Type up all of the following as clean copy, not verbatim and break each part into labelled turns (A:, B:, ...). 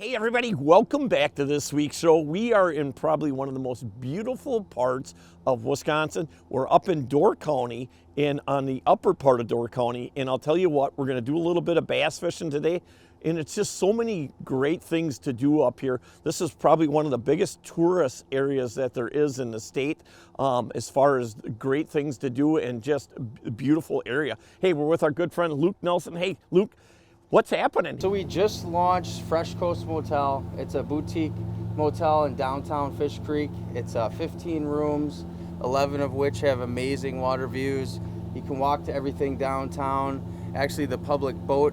A: Hey everybody, welcome back to this week's show. We are in probably one of the most beautiful parts of Wisconsin. We're up in Door County and on the upper part of Door County, and I'll tell you what, we're gonna do a little bit of bass fishing today, and it's just so many great things to do up here. This is probably one of the biggest tourist areas that there is in the state as far as great things to do and just a beautiful area. Hey, we're with our good friend Luke Nelsen. Hey, Luke. What's happening?
B: So we just launched Fresh Coast Motel. It's a boutique motel in downtown Fish Creek. It's 15 rooms, 11 of which have amazing water views. You can walk to everything downtown. Actually, the public boat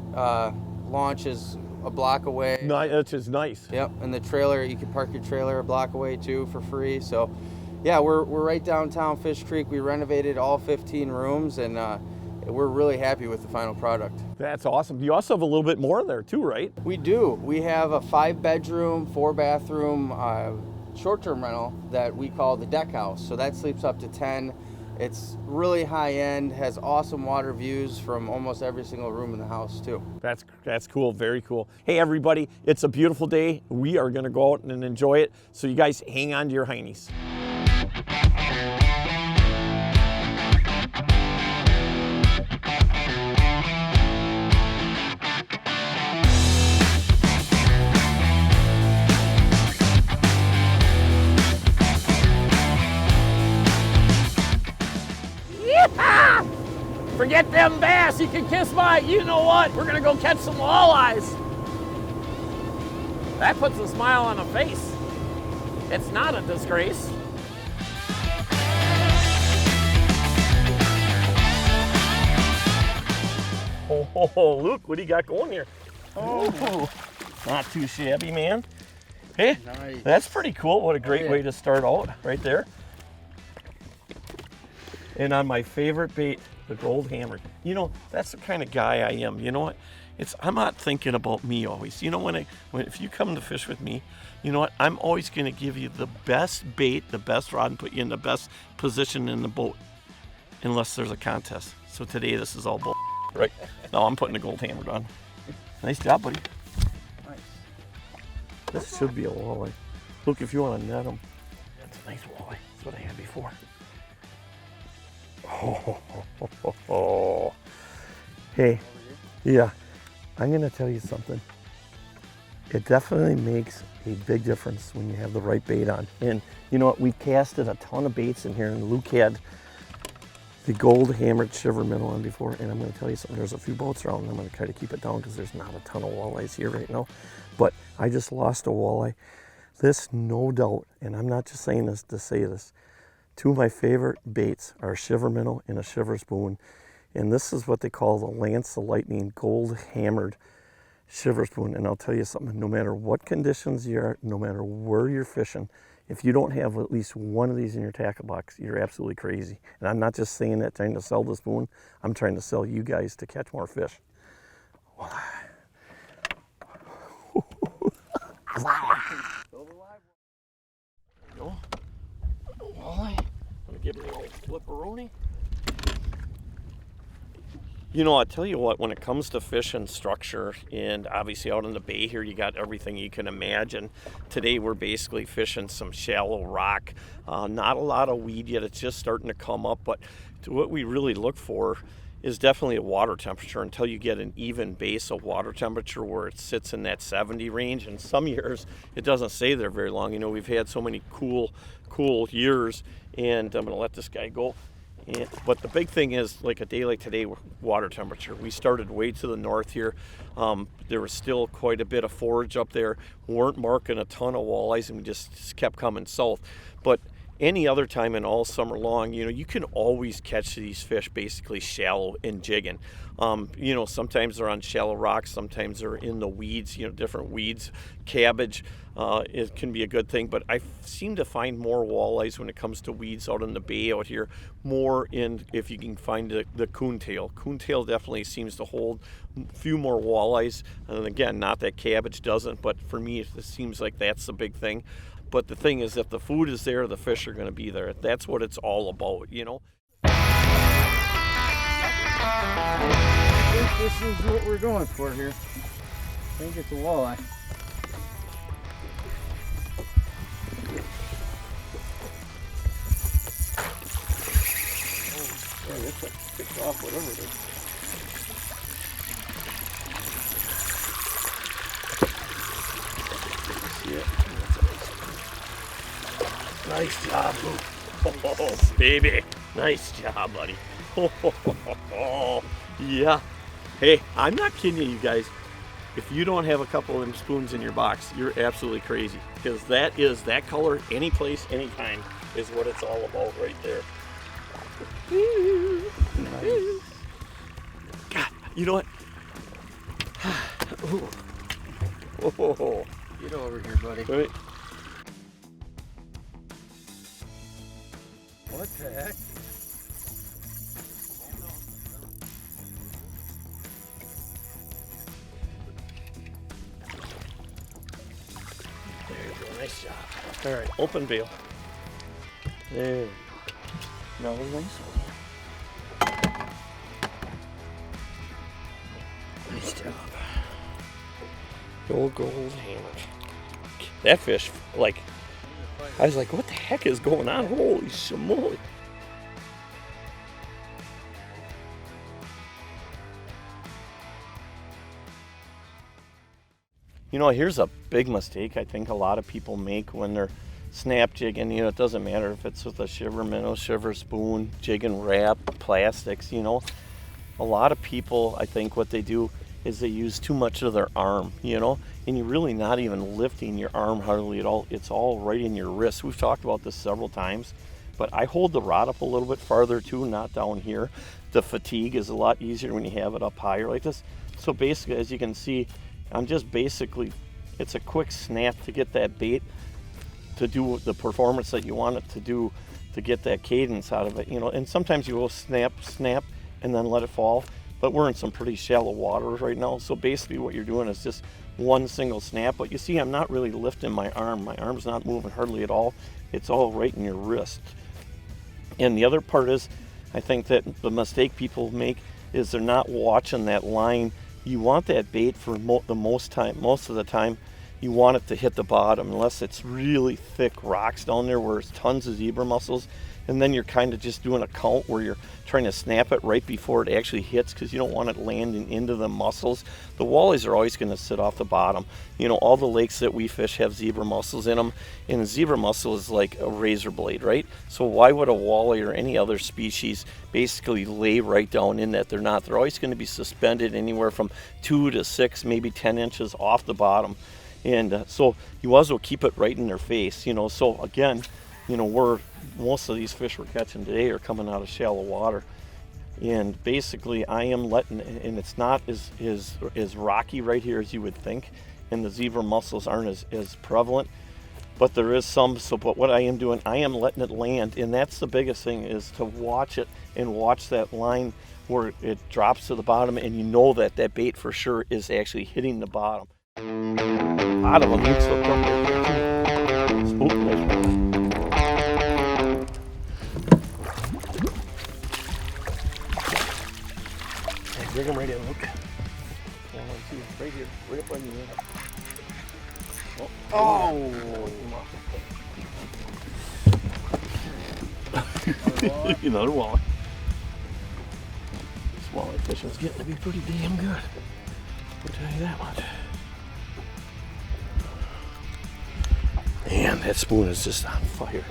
B: launch is a block away.
A: That's just nice.
B: Yep, and the trailer, you can park your trailer a block away too for free. So yeah, we're right downtown Fish Creek. We renovated all 15 rooms and we're really happy with the final product.
A: That's awesome. You also have a little bit more in there too, right?
B: We do. We have a 5-bedroom, 4-bathroom short-term rental that we call the deck house. So that sleeps up to 10. It's really high-end, has awesome water views from almost every single room in the house too.
A: That's cool, very cool. Hey everybody, it's a beautiful day. We are gonna go out and enjoy it. So you guys hang on to your heinies. Forget them bass, you can kiss my, you know what? We're gonna go catch some walleyes. That puts a smile on a face. It's not a disgrace. Oh, Luke, what do you got going here? Oh, not too shabby, man. Hey, nice. That's pretty cool. What a great way to start out right there. And on my favorite bait, the gold hammer. You know, that's the kind of guy I am. You know what? I'm not thinking about me always. You know, if you come to fish with me, you know what? I'm always going to give you the best bait, the best rod, and put you in the best position in the boat, unless there's a contest. So today, this is all bull, right? No, I'm putting the gold hammer on. Nice job, buddy.
B: Nice.
A: This should be a walleye. Look, if you want to net them, that's a nice walleye. That's what I had before. Oh. Hey, yeah, I'm gonna tell you something. It definitely makes a big difference when you have the right bait on. And you know what, we casted a ton of baits in here, and Luke had the gold hammered shiver minnow on before, and I'm gonna tell you something, there's a few boats around, and I'm gonna try to keep it down because there's not a ton of walleyes here right now. But I just lost a walleye. This, no doubt, and I'm not just saying this to say this, two of my favorite baits are a shiver minnow and a shiver spoon. And this is what they call the Lance the Lightning gold hammered shiver spoon. And I'll tell you something, no matter what conditions you are, no matter where you're fishing, if you don't have at least one of these in your tackle box, you're absolutely crazy. And I'm not just saying that trying to sell the spoon, I'm trying to sell you guys to catch more fish. Walleye. I'm gonna give him a little flipperoni. You know, I'll tell you what, when it comes to fish and structure, and obviously out in the bay here, you got everything you can imagine. Today we're basically fishing some shallow rock. Not a lot of weed yet, it's just starting to come up, but what we really look for is definitely a water temperature until you get an even base of water temperature where it sits in that 70 range. And some years it doesn't stay there very long. You know, we've had so many cool years, and I'm gonna let this guy go. But the big thing is, like a day like today, water temperature. We started way to the north here. There was still quite a bit of forage up there. We weren't marking a ton of walleyes, and we just kept coming south. But any other time in all summer long, you know, you can always catch these fish basically shallow and jigging. You know, sometimes they're on shallow rocks, sometimes they're in the weeds, you know, different weeds. Cabbage, it can be a good thing, but I seem to find more walleyes when it comes to weeds out in the bay out here, more in, if you can find the coontail. Coontail definitely seems to hold a few more walleyes, and again, not that cabbage doesn't, but for me, it seems like that's the big thing. But the thing is, if the food is there, the fish are going to be there. That's what it's all about, you know?
B: I think this is what we're going for here. I think it's a walleye.
A: whatever it is. See it? Nice job, Luke. Oh, baby. Nice job, buddy. Oh, yeah. Hey, I'm not kidding you guys. If you don't have a couple of them spoons in your box, you're absolutely crazy. Because that color, any place, anytime, is what it's all about right there. Nice. God, you know what? Oh.
B: Get over here, buddy.
A: Right.
B: What the heck?
A: There you go. Nice job. All right, open bail. There. Another nice one. Nice job. Gold hammer. That fish, like, I was like, what the heck is going on? Holy schmoly. You know, here's a big mistake I think a lot of people make when they're snap jigging. You know, it doesn't matter if it's with a shiver minnow, shiver spoon, jigging wrap, plastics, you know. A lot of people, I think what they do is they use too much of their arm, you know, and you're really not even lifting your arm hardly at all. It's all right in your wrist. We've talked about this several times, but I hold the rod up a little bit farther too, not down here. The fatigue is a lot easier when you have it up higher like this. So basically, as you can see, I'm just basically, it's a quick snap to get that bait to do the performance that you want it to do, to get that cadence out of it, you know. And sometimes you will snap, and then let it fall. But we're in some pretty shallow waters right now, so basically what you're doing is just one single snap. But you see, I'm not really lifting my arm. My arm's not moving hardly at all. It's all right in your wrist. And the other part is, I think that the mistake people make is they're not watching that line. You want that bait for most of the time, you want it to hit the bottom, unless it's really thick rocks down there where there's tons of zebra mussels. And then you're kind of just doing a count where you're trying to snap it right before it actually hits, because you don't want it landing into the mussels. The walleyes are always going to sit off the bottom. You know, all the lakes that we fish have zebra mussels in them, and a zebra mussel is like a razor blade, right? So why would a walleye or any other species basically lay right down in that? They're not. They're always going to be suspended anywhere from 2 to 6, maybe 10 inches off the bottom. And so you also keep it right in their face, you know. So again, you know, most of these fish we're catching today are coming out of shallow water. And basically I am letting, and it's not as rocky right here as you would think, and the zebra mussels aren't as prevalent, but there is some. So but what I am doing, I am letting it land, and that's the biggest thing, is to watch it and watch that line where it drops to the bottom, and you know that that bait for sure is actually hitting the bottom. A lot of them need to come here. Spook nice. Bring them right in, look. 1, 2, right here, right up on the end. Oh! Another walleye. This walleye fishing is getting to be pretty damn good. I'll tell you that much. Man, that spoon is just on fire.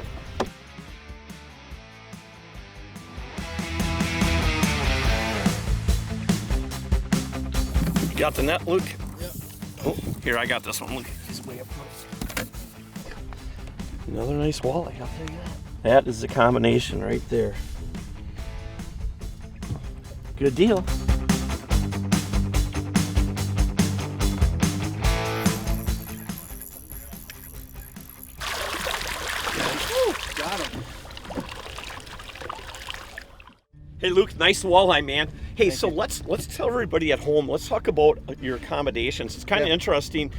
A: You got the net, Luke?
B: Yep.
A: Oh, here, I got this one. Look, he's way up close. Another nice walleye, I'll tell you that. That is the combination right there. Good deal.
B: Got him.
A: Hey Luke, nice walleye, man. Hey, so let's tell everybody at home, let's talk about your accommodations. It's kind of interesting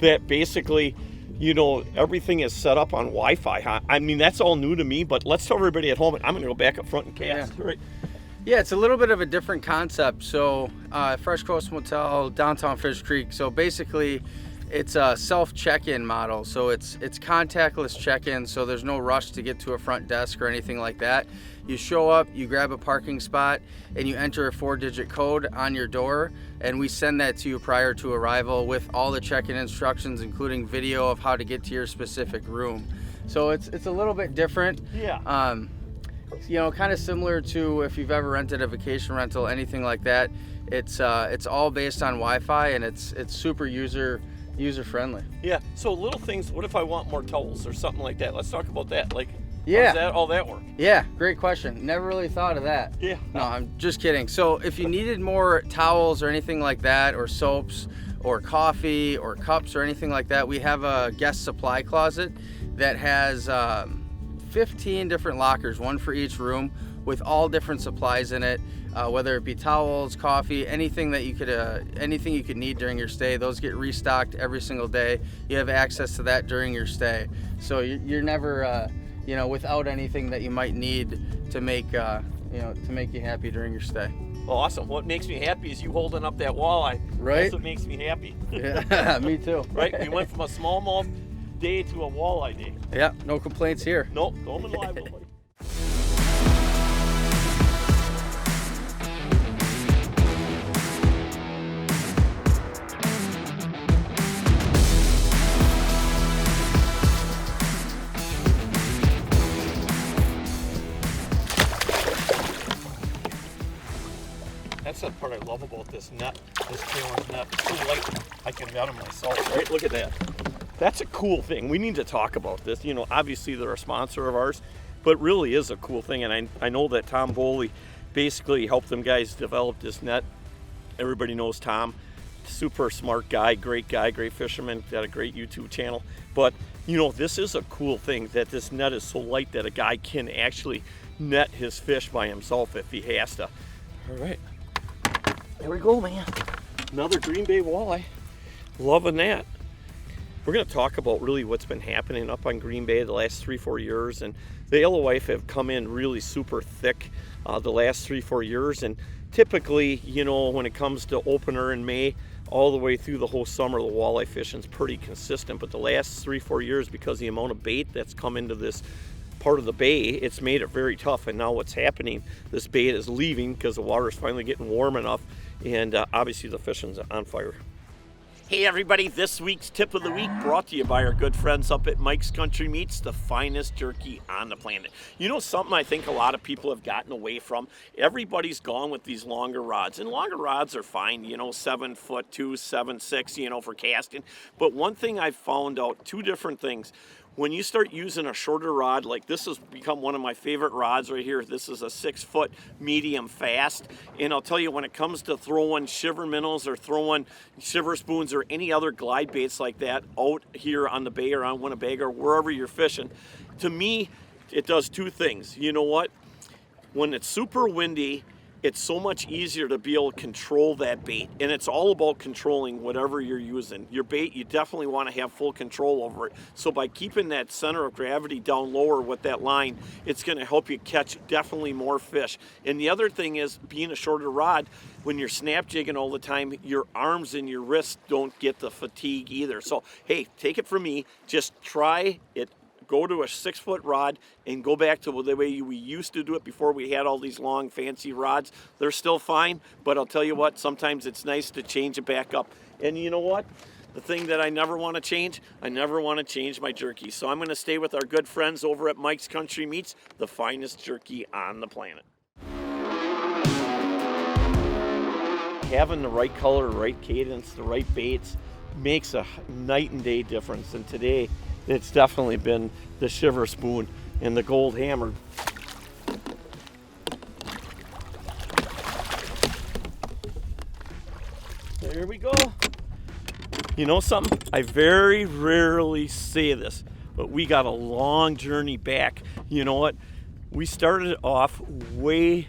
A: that basically, you know, everything is set up on Wi-Fi. Huh? I mean, that's all new to me, but let's tell everybody at home, and I'm going to go back up front and cast.
B: Yeah.
A: Right.
B: Yeah, it's a little bit of a different concept. So Fresh Coast Motel, downtown Fish Creek. So basically, it's a self check-in model. So it's contactless check-in. So there's no rush to get to a front desk or anything like that. You show up, you grab a parking spot, and you enter a 4-digit code on your door, and we send that to you prior to arrival with all the check-in instructions, including video of how to get to your specific room. So it's a little bit different.
A: Yeah.
B: You know, kind of similar to if you've ever rented a vacation rental, anything like that. It's all based on Wi-Fi, and it's super user friendly.
A: Yeah. So little things. What if I want more towels or something like that? Let's talk about that. Like,
B: yeah,
A: how does all that work?
B: Yeah, great question. Never really thought of that.
A: Yeah.
B: No, I'm just kidding. So if you needed more towels or anything like that, or soaps, or coffee, or cups, or anything like that, we have a guest supply closet that has 15 different lockers, one for each room, with all different supplies in it. Whether it be towels, coffee, anything that you could need during your stay, those get restocked every single day. You have access to that during your stay, so you're never, without anything that you might need to make, to make you happy during your stay.
A: Well, awesome. What makes me happy is you holding up that walleye.
B: Right.
A: That's what makes me happy.
B: Yeah, me too.
A: Right. We went from a smallmouth day to a walleye day.
B: Yeah, no complaints here.
A: Nope. Home and live, buddy. That's the part I love about this net, this trailer net. It's so light, I can net them myself, right? Look at that. That's a cool thing. We need to talk about this. You know, obviously they're a sponsor of ours, but it really is a cool thing. And I know that Tom Bally basically helped them guys develop this net. Everybody knows Tom. Super smart guy, great fisherman, got a great YouTube channel. But, you know, this is a cool thing that this net is so light that a guy can actually net his fish by himself if he has to. All right. There we go, man. Another Green Bay walleye. Loving that. We're going to talk about really what's been happening up on Green Bay the last 3-4 years. And the alewife have come in really super thick the last 3-4 years. And typically, you know, when it comes to opener in May, all the way through the whole summer, the walleye fishing is pretty consistent. But the last 3-4 years, because the amount of bait that's come into this part of the bay, it's made it very tough. And now what's happening, this bait is leaving because the water is finally getting warm enough, and obviously the fishing's on fire. Hey everybody, this week's tip of the week brought to you by our good friends up at Mike's Country Meats, the finest jerky on the planet. You know something I think a lot of people have gotten away from? Everybody's gone with these longer rods, and longer rods are fine, you know, 7'2", 7'6", you know, for casting. But one thing I've found out, two different things. When you start using a shorter rod, like this has become one of my favorite rods right here. This is a 6-foot medium fast. And I'll tell you, when it comes to throwing shiver minnows or throwing shiver spoons or any other glide baits like that out here on the bay or on Winnebago or wherever you're fishing, to me, it does two things. You know what? When it's super windy, it's so much easier to be able to control that bait. And it's all about controlling whatever you're using. Your bait, you definitely want to have full control over it. So by keeping that center of gravity down lower with that line, it's going to help you catch definitely more fish. And the other thing is, being a shorter rod, when you're snap jigging all the time, your arms and your wrists don't get the fatigue either. So, hey, take it from me, just try it. Go to a 6-foot rod and go back to the way we used to do it before we had all these long fancy rods. They're still fine, but I'll tell you what, sometimes it's nice to change it back up. And you know what? The thing that I never want to change, I never want to change my jerky. So I'm going to stay with our good friends over at Mike's Country Meats, the finest jerky on the planet. Having the right color, right cadence, the right baits makes a night and day difference. And today, it's definitely been the shiver spoon and the gold hammer. There we go. You know something? I very rarely say this, but we got a long journey back. You know what? We started off way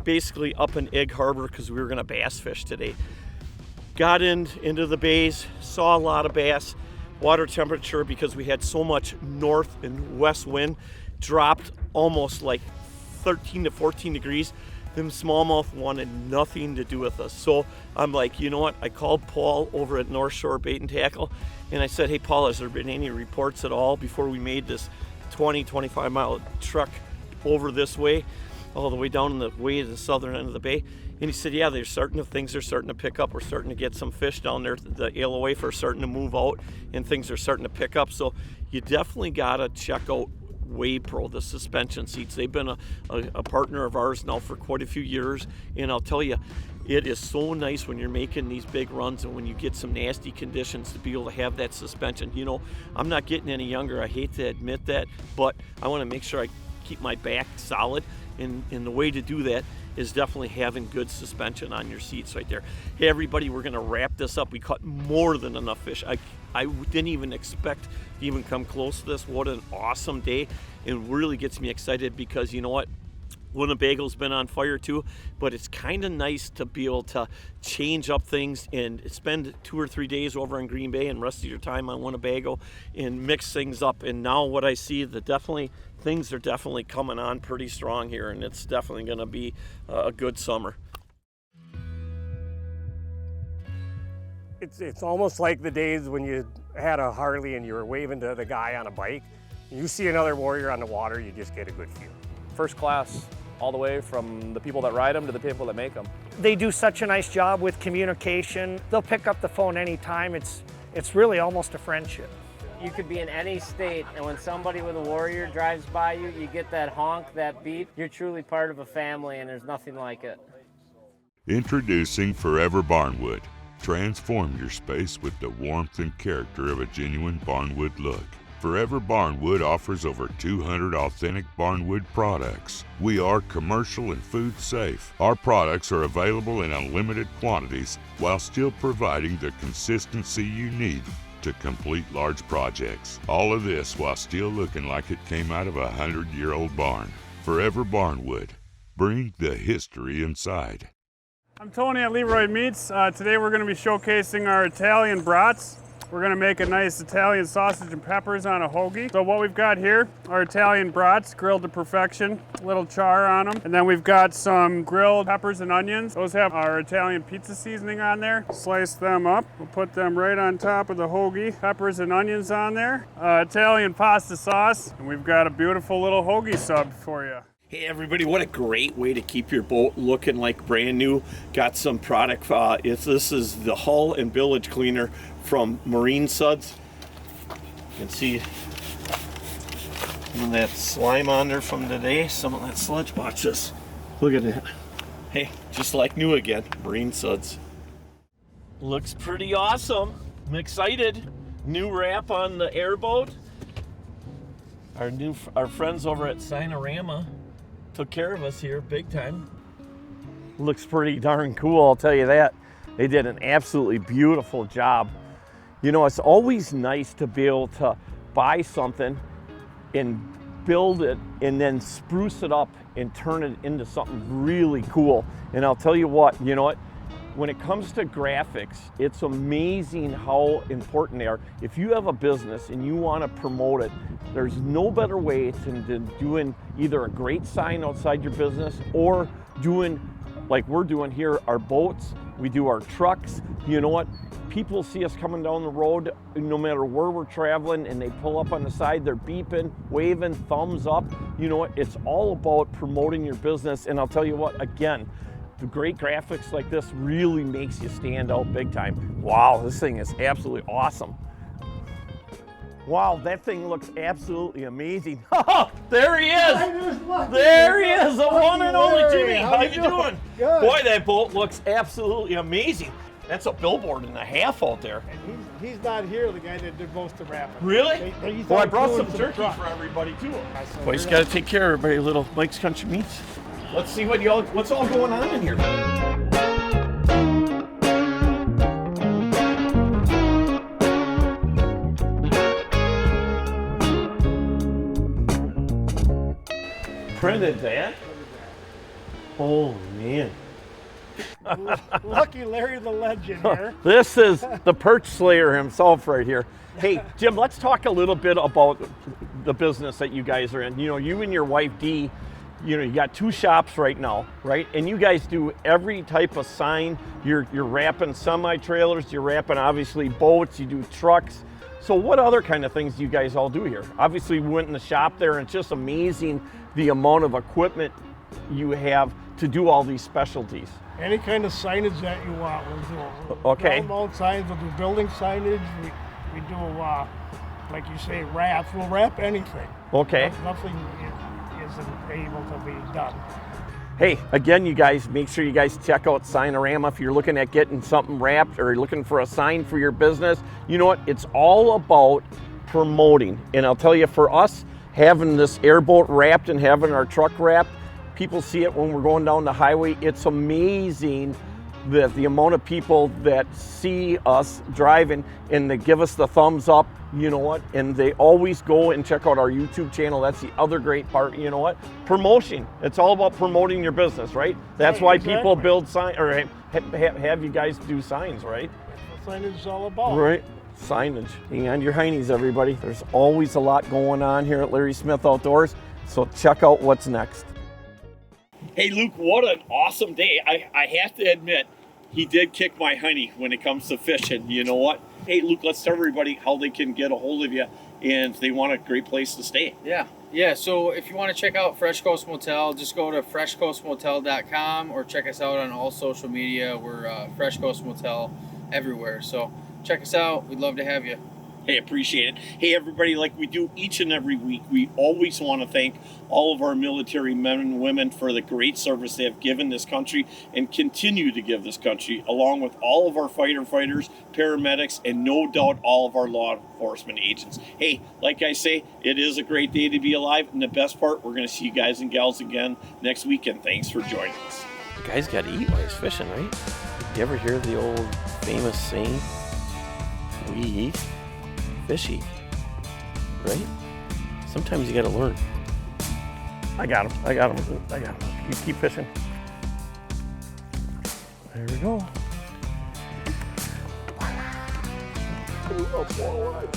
A: basically up in Egg Harbor because we were going to bass fish today. Got into the bays, saw a lot of bass. Water temperature, because we had so much north and west wind, dropped almost like 13 to 14 degrees. Them smallmouth wanted nothing to do with us. So I'm like, you know what? I called Paul over at North Shore Bait and Tackle, and I said, hey, Paul, has there been any reports at all before we made this 20-25 mile truck over this way, all the way down in the way to the southern end of the bay. And he said, yeah, things are starting to pick up. We're starting to get some fish down there. The yellowwafer are starting to move out and things are starting to pick up. So you definitely got to check out Wave Pro, the suspension seats. They've been a partner of ours now for quite a few years. And I'll tell you, it is so nice when you're making these big runs and when you get some nasty conditions to be able to have that suspension. You know, I'm not getting any younger. I hate to admit that, but I want to make sure I keep my back solid. And the way to do that is definitely having good suspension on your seats right there. Hey everybody, we're gonna wrap this up. We caught more than enough fish. I didn't even expect to even come close to this. What an awesome day. It really gets me excited because you know what? Winnebago's been on fire too, but it's kind of nice to be able to change up things and spend 2 or 3 days over in Green Bay and rest of your time on Winnebago and mix things up. And now what I see, things are definitely coming on pretty strong here, and it's definitely going to be a good summer.
C: It's almost like the days when you had a Harley and you were waving to the guy on a bike. You see another warrior on the water, you just get a good feel.
D: First class, all the way from the people that ride them to the people that make them.
E: They do such a nice job with communication. They'll pick up the phone anytime. It's really almost a friendship.
F: You could be in any state, and when somebody with a Warrior drives by you, you get that honk, that beep. You're truly part of a family, and there's nothing like it.
G: Introducing Forever Barnwood. Transform your space with the warmth and character of a genuine barnwood look. Forever Barnwood offers over 200 authentic barnwood products. We are commercial and food safe. Our products are available in unlimited quantities while still providing the consistency you need to complete large projects. All of this while still looking like it came out of a 100-year-old barn. Forever Barnwood. Bring the history inside.
H: I'm Tony at Leroy Meats. Today we're going to be showcasing our Italian brats. We're going to make a nice Italian sausage and peppers on a hoagie. So what we've got here are Italian brats grilled to perfection, a little char on them. And then we've got some grilled peppers and onions. Those have our Italian pizza seasoning on there. Slice them up. We'll put them right on top of the hoagie. Peppers and onions on there. Italian pasta sauce. And we've got a beautiful little hoagie sub for you.
A: Hey everybody, what a great way to keep your boat looking like brand new. Got some product, this is the hull and bilge cleaner from Marine Suds. You can see some of that slime on there from today, some of that sludge. Watch this, look at it. Hey, just like new again, Marine Suds. Looks pretty awesome, I'm excited. New wrap on the airboat. Our friends over at Sinorama took care of us here big time. Looks pretty darn cool, I'll tell you that. They did an absolutely beautiful job. You know, it's always nice to be able to buy something and build it and then spruce it up and turn it into something really cool. And I'll tell you what, you know what? When it comes to graphics, it's amazing how important they are. If you have a business and you want to promote it, there's no better way than doing either a great sign outside your business or doing, like we're doing here, our boats, we do our trucks. You know what? People see us coming down the road, no matter where we're traveling, and they pull up on the side, they're beeping, waving, thumbs up. You know what? It's all about promoting your business. And I'll tell you what, again, the great graphics like this really makes you stand out big time. Wow, this thing is absolutely awesome. Wow, that thing looks absolutely amazing. There he is! There he is, the one and only Jimmy. How you doing?
I: Good.
A: Boy, that boat looks absolutely amazing. That's a billboard and a half out there.
I: And he's not here, the guy that did most of the wrapping.
A: Really?
I: He's
A: Well, I
I: out
A: brought
I: doing
A: some turkey
I: truck.
A: for everybody too.
I: So
A: Well, he's
I: we're
A: got to
I: not-
A: take care of everybody, little Mike's Country Meats. Let's see what's all going on in here. Printed that? Oh man.
I: Lucky Larry the Legend here.
A: This is the perch slayer himself right here. Hey, Jim, let's talk a little bit about the business that you guys are in. You know, you and your wife, Dee, you know, you got 2 shops right now, right? And you guys do every type of sign. You're wrapping semi-trailers, you're wrapping obviously boats, you do trucks. So what other kind of things do you guys all do here? Obviously we went in the shop there and it's just amazing the amount of equipment you have to do all these specialties.
I: Any kind of signage that you want, we'll do.
A: Okay.
I: Ground mount signs, we'll do building signage. We do, like you say, wraps. We'll wrap anything.
A: Okay.
I: Nothing isn't able to be done.
A: Hey, again, you guys, make sure you guys check out Signorama if you're looking at getting something wrapped or you're looking for a sign for your business. You know what? It's all about promoting. And I'll tell you, for us, having this airboat wrapped and having our truck wrapped, people see it when we're going down the highway. It's amazing that the amount of people that see us driving and they give us the thumbs up, you know what? And they always go and check out our YouTube channel. That's the other great part, you know what? Promotion. It's all about promoting your business, right? That's why people build signs, or have you guys do signs, right?
I: That's what signage is all about.
A: Right. Signage. Hang on your heinies, everybody. There's always a lot going on here at Larry Smith Outdoors, so check out what's next. Hey, Luke, what an awesome day. I have to admit, he did kick my honey when it comes to fishing. You know what? Hey, Luke, let's tell everybody how they can get a hold of you and if they want a great place to stay.
B: Yeah, so if you want to check out Fresh Coast Motel, just go to freshcoastmotel.com or check us out on all social media. We're Fresh Coast Motel everywhere. So check us out. We'd love to have you.
A: Hey, appreciate it. Hey, everybody, like we do each and every week, we always want to thank all of our military men and women for the great service they have given this country and continue to give this country, along with all of our fighters, paramedics, and no doubt all of our law enforcement agents. Hey, like I say, it is a great day to be alive, and the best part, we're going to see you guys and gals again next weekend. Thanks for joining us. You guys got to eat while he's fishing, right? You ever hear the old famous saying, we eat, fish eat, right? Sometimes you got to learn. I got him. You keep fishing. There we go. Oh, walleye.